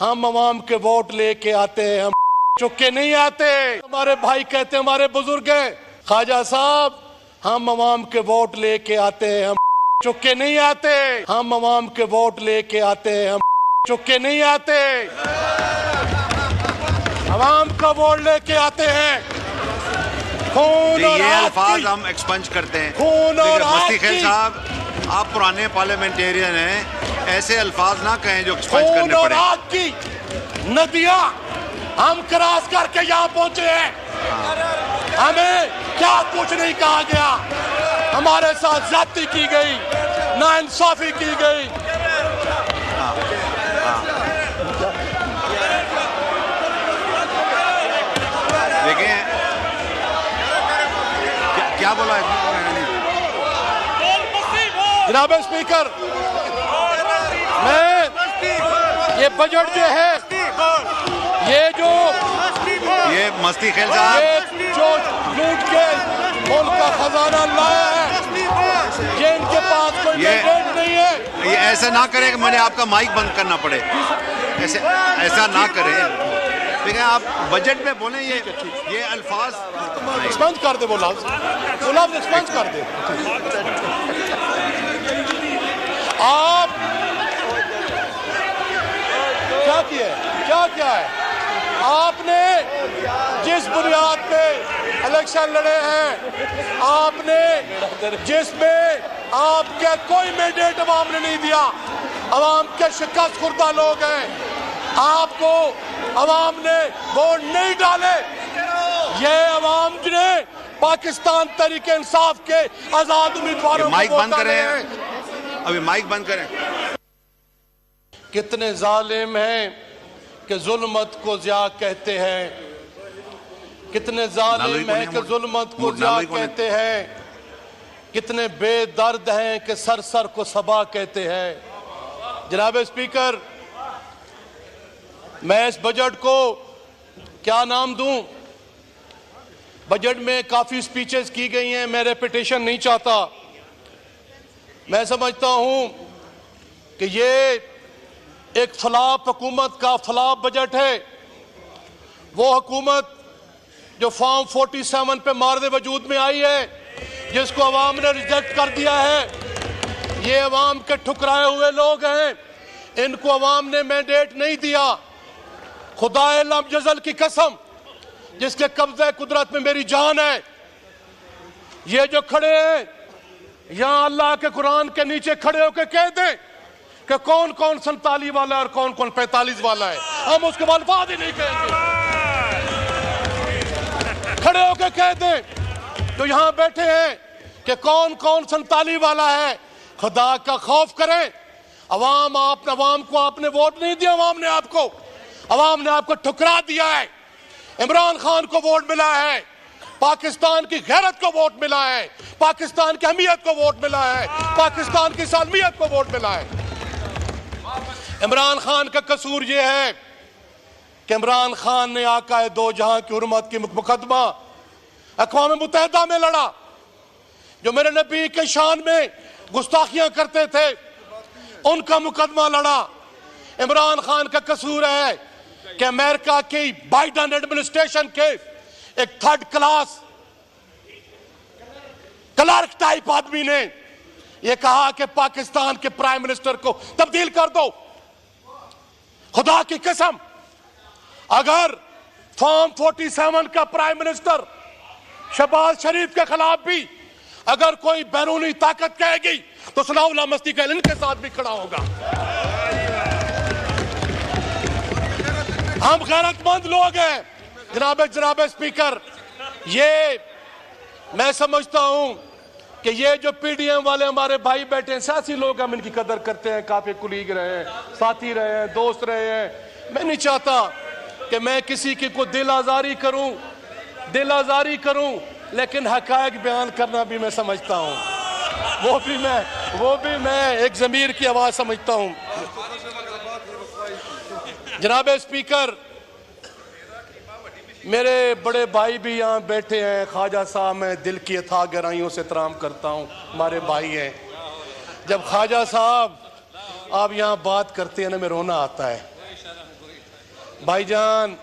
हम अवाम के वोट लेके आते हैं, हम चुके नहीं आते। हमारे भाई कहते हैं, हमारे बुजुर्ग हैं, ख्वाजा साहब हम अवाम के वोट लेके आते हैं, हम चुके नहीं आते। हम अवाम के वोट लेके आते हैं, हम चुके नहीं आते। अवाम का वोट लेके आते हैं। खून और ये अल्फाज हम एक्सपंज करते हैं। खून और मस्ती खेल साहब, आप पुराने पार्लियामेंटेरियन हैं, ऐसे अल्फाज ना कहें जो एक्सपंज करने पड़े। आग की नदियां हम क्रॉस करके यहाँ पहुंचे हैं। हमें क्या कुछ नहीं कहा गया, हमारे साथ ज्यादती की गई, नाइंसाफी की गई। देखें क्या बोला है जनाब स्पीकर, मैं ये बजट जो है, ये मस्ती खेल साहब, ये जो लूट के मुल्क का खजाना लाया है, ये इनके पास कोई मैंडेट नहीं है। ये ऐसा ना करें कि मैंने आपका माइक बंद करना पड़े, ऐसा ना करें। देखिए आप बजट में बोले ये अल्फाज एक्सपंज कर दे, बोला एक्सपंज कर दे। आप क्या है आपने जिस बुनियाद पे इलेक्शन लड़े हैं, आपने जिसमें आपके कोई मैंडेट अवाम ने नहीं दिया, अवाम के शिकस्त खुर्दा लोग हैं, आपको अवाम ने वोट नहीं डाले। ये अवाम ने पाकिस्तान तरीके इंसाफ के आजाद उम्मीदवारों को माइक बंद करें, अभी माइक बंद करें। कितने जालिम हैं कि जुल्मत को ज़िया कहते हैं, कितने जालिम हैं कि जुल्मत को ज़िया कहते हैं, कितने बेदर्द हैं कि सर सर को सबा कहते हैं। जनाब स्पीकर, मैं इस बजट को क्या नाम दूं? बजट में काफी स्पीचेस की गई हैं, मैं रेपिटेशन नहीं चाहता। मैं समझता हूं कि ये एक फ्लॉप हुकूमत का फ्लॉप बजट है। वो हुकूमत जो फॉर्म 47 पे मारदे वजूद में आई है, जिसको अवाम ने रिजेक्ट कर दिया है। ये अवाम के ठुकराए हुए लोग हैं, इनको अवाम ने मैंडेट नहीं दिया। खुदाए लम जजल की कसम, जिसके कब्जे कुदरत में मेरी जान है, ये जो खड़े हैं यहां अल्लाह के कुरान के नीचे खड़े होकर कह दें कि कौन कौन 47 वाला है और कौन कौन 45 वाला है, हम उसके बाद ही नहीं कहेंगे। खड़े होकर कह दें तो यहां बैठे हैं कि कौन कौन 47 वाला है। खुदा का खौफ करें। अवाम को आपने वोट नहीं दिया, अवाम ने आपको ठुकरा दिया है। इमरान खान को वोट मिला है, पाकिस्तान की गैरत को वोट मिला है, पाकिस्तान की अहमियत को वोट मिला है, पाकिस्तान की सालमियत को वोट मिला है। इमरान खान का कसूर यह है कि इमरान खान ने आकाए दो जहां की हुर्मत की मुकदमा अक़वाम मुत्तहिदा में लड़ा। जो मेरे नबी के शान में गुस्ताखियां करते थे, उनका मुकदमा लड़ा। इमरान खान का कसूर है कि अमेरिका की बाइडेन एडमिनिस्ट्रेशन के एक थर्ड क्लास क्लर्क टाइप आदमी ने यह कहा कि पाकिस्तान के प्राइम मिनिस्टर को तब्दील कर दो। खुदा की कसम, अगर फॉर्म 47 का प्राइम मिनिस्टर शहबाज शरीफ के खिलाफ भी अगर कोई बैरूनी ताकत कहेगी तो सनाउल्लाह मस्ती का इनके साथ भी खड़ा होगा। हम गैरतमंद लोग हैं। जनाब स्पीकर, ये मैं समझता हूं कि ये जो पीडीएम वाले हमारे भाई बैठे हैं, सियासी लोग, हम इनकी कदर करते हैं, काफी कुलीग रहे हैं, साथी रहे हैं, दोस्त रहे हैं। मैं नहीं चाहता कि मैं किसी की को दिल आजारी करूं, लेकिन हकायक बयान करना भी मैं समझता हूं, वो भी मैं एक ज़मीर की आवाज समझता हूं। जनाब स्पीकर, मेरे बड़े भाई भी यहाँ बैठे हैं, ख्वाजा साहब, मैं दिल की अथाह गहराइयों से एहतराम करता हूँ, हमारे भाई हैं। जब ख्वाजा साहब आप यहाँ बात करते हैं ना, मैं रोना आता है। भाईजान,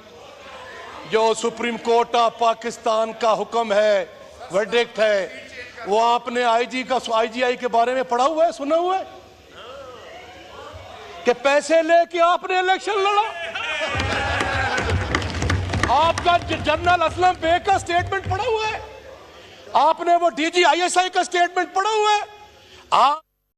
जो सुप्रीम कोर्ट ऑफ पाकिस्तान का हुक्म है, वर्डिक्ट है, वो आपने आईजीआई के बारे में पढ़ा हुआ है, सुना हुआ है कि पैसे लेके आपने इलेक्शन लड़ा? आपका जनरल असलम बेग का स्टेटमेंट पढ़ा हुआ है, आपने वो डीजी आईएसआई का स्टेटमेंट पढ़ा हुआ है। आप